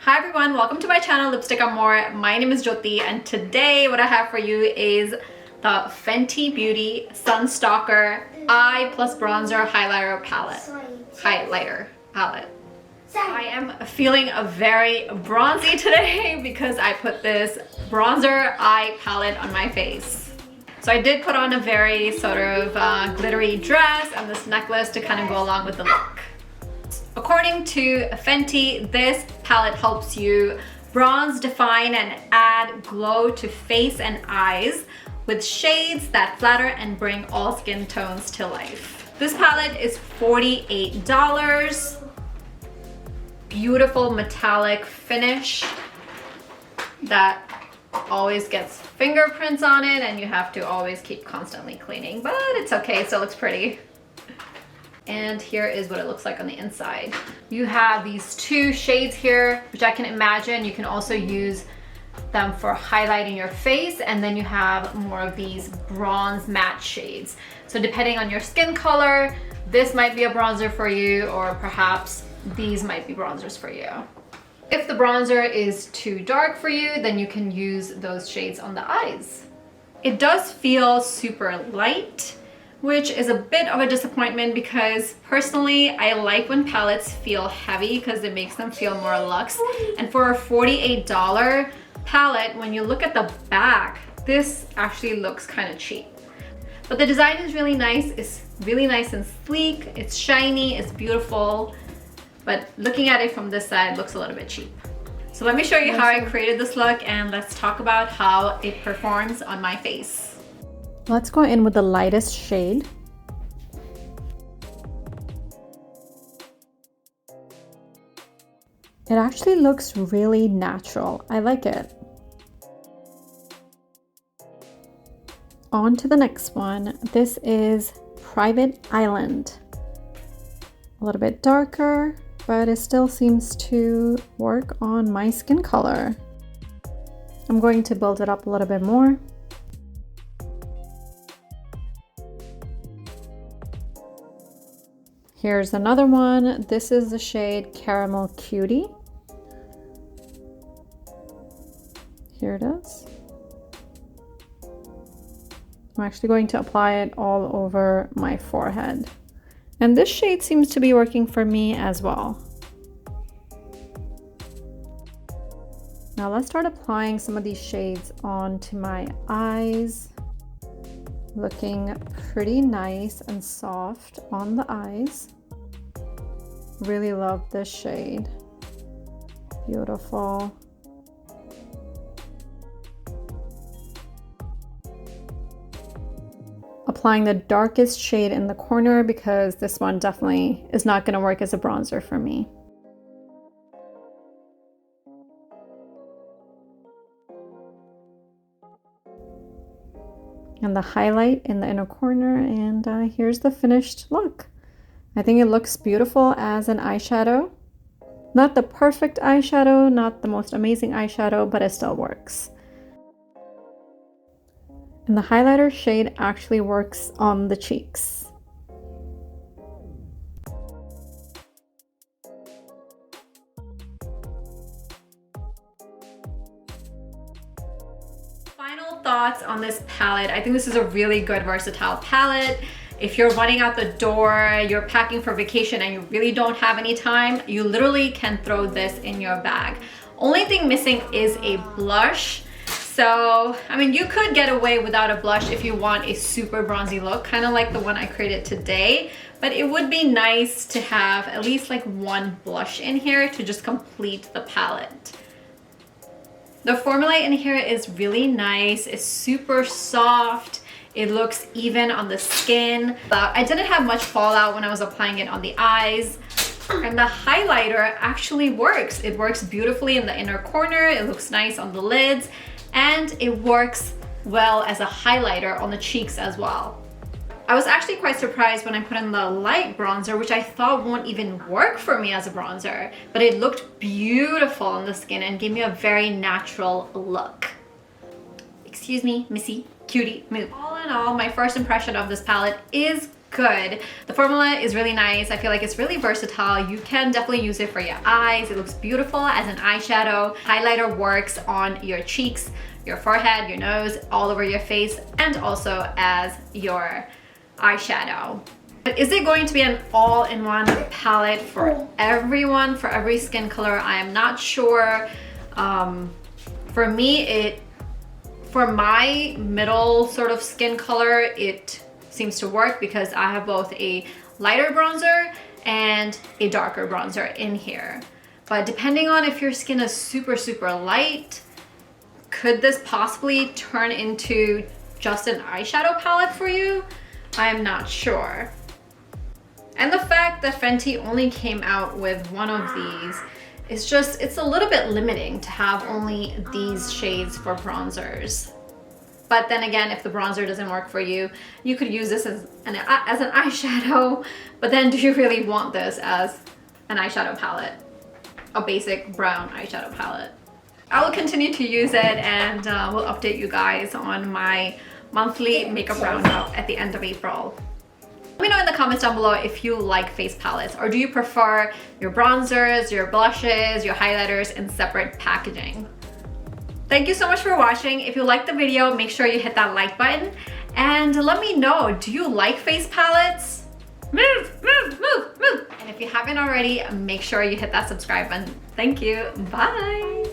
Hi everyone, welcome to my channel Lipstick and More. My name is Jyoti and today what I have for you is the Fenty Beauty Sun Stalk'r Eye Plus Bronzer Highlighter Palette. I am feeling very bronzy today because I put this bronzer eye palette on my face. So I did put on a very sort of glittery dress and this necklace to kind of go along with the look. According to Fenty, this palette helps you bronze, define, and add glow to face and eyes with shades that flatter and bring all skin tones to life. This palette is $48. Beautiful metallic finish that always gets fingerprints on it and you have to always keep constantly cleaning, but it's okay, it still looks pretty. And here is what it looks like on the inside. You have these two shades here, which I can imagine you can also use them for highlighting your face, and then you have more of these bronze matte shades. So depending on your skin color, this might be a bronzer for you, or perhaps these might be bronzers for you. If the bronzer is too dark for you, then you can use those shades on the eyes. It does feel super light, which is a bit of a disappointment because personally I like when palettes feel heavy because it makes them feel more luxe. And for a $48 palette, when you look at the back, this actually looks kind of cheap. But the design is really nice. It's really nice and sleek. It's shiny, it's beautiful. But looking at it from this side, it looks a little bit cheap. So let me show you how I created this look and let's talk about how it performs on my face. Let's go in with the lightest shade. It actually looks really natural. I like it. On to the next one. This is Private Island. A little bit darker, but it still seems to work on my skin color. I'm going to build it up a little bit more. Here's another one. This is the shade Caramel Cutie. Here it is. I'm actually going to apply it all over my forehead. And this shade seems to be working for me as well. Now let's start applying some of these shades onto my eyes. Looking pretty nice and soft on the eyes. Really love this shade. Beautiful. Applying the darkest shade in the corner because this one definitely is not going to work as a bronzer for me. And the highlight in the inner corner, and here's the finished look. I think it looks beautiful as an eyeshadow. Not the perfect eyeshadow, not the most amazing eyeshadow, but it still works. And the highlighter shade actually works on the cheeks. Final thoughts on this palette. I think this is a really good versatile palette. If you're running out the door, you're packing for vacation and you really don't have any time, you literally can throw this in your bag. Only thing missing is a blush. So, I mean, you could get away without a blush if you want a super bronzy look, kind of like the one I created today, but it would be nice to have at least like one blush in here to just complete the palette. The formula in here is really nice. It's super soft. It looks even on the skin. I didn't have much fallout when I was applying it on the eyes. And the highlighter actually works. It works beautifully in the inner corner. It looks nice on the lids. And it works well as a highlighter on the cheeks as well. I was actually quite surprised when I put in the light bronzer, which I thought won't even work for me as a bronzer, but it looked beautiful on the skin and gave me a very natural look. Excuse me, Missy, cutie, move. All in all, my first impression of this palette is good. The formula is really nice. I feel like it's really versatile. You can definitely use it for your eyes. It looks beautiful as an eyeshadow. Highlighter works on your cheeks, your forehead, your nose, all over your face, and also as your eyeshadow. But is it going to be an all-in-one palette for everyone, for every skin color? I am not sure. For me, for my middle sort of skin color, it seems to work because I have both a lighter bronzer and a darker bronzer in here. But depending on if your skin is super, super light, could this possibly turn into just an eyeshadow palette for you? I'm not sure. And the fact that Fenty only came out with one of these is just, it's a little bit limiting to have only these shades for bronzers. But then again, if the bronzer doesn't work for you, you could use this as an eyeshadow, but then do you really want this as an eyeshadow palette? A basic brown eyeshadow palette. I will continue to use it, and we'll update you guys on my monthly makeup roundup at the end of April. Let me know in the comments down below if you like face palettes, or do you prefer your bronzers, your blushes, your highlighters in separate packaging? Thank you so much for watching. If you liked the video, make sure you hit that like button, and let me know, do you like face palettes? Move, move, move, move. And if you haven't already, make sure you hit that subscribe button. Thank you. Bye.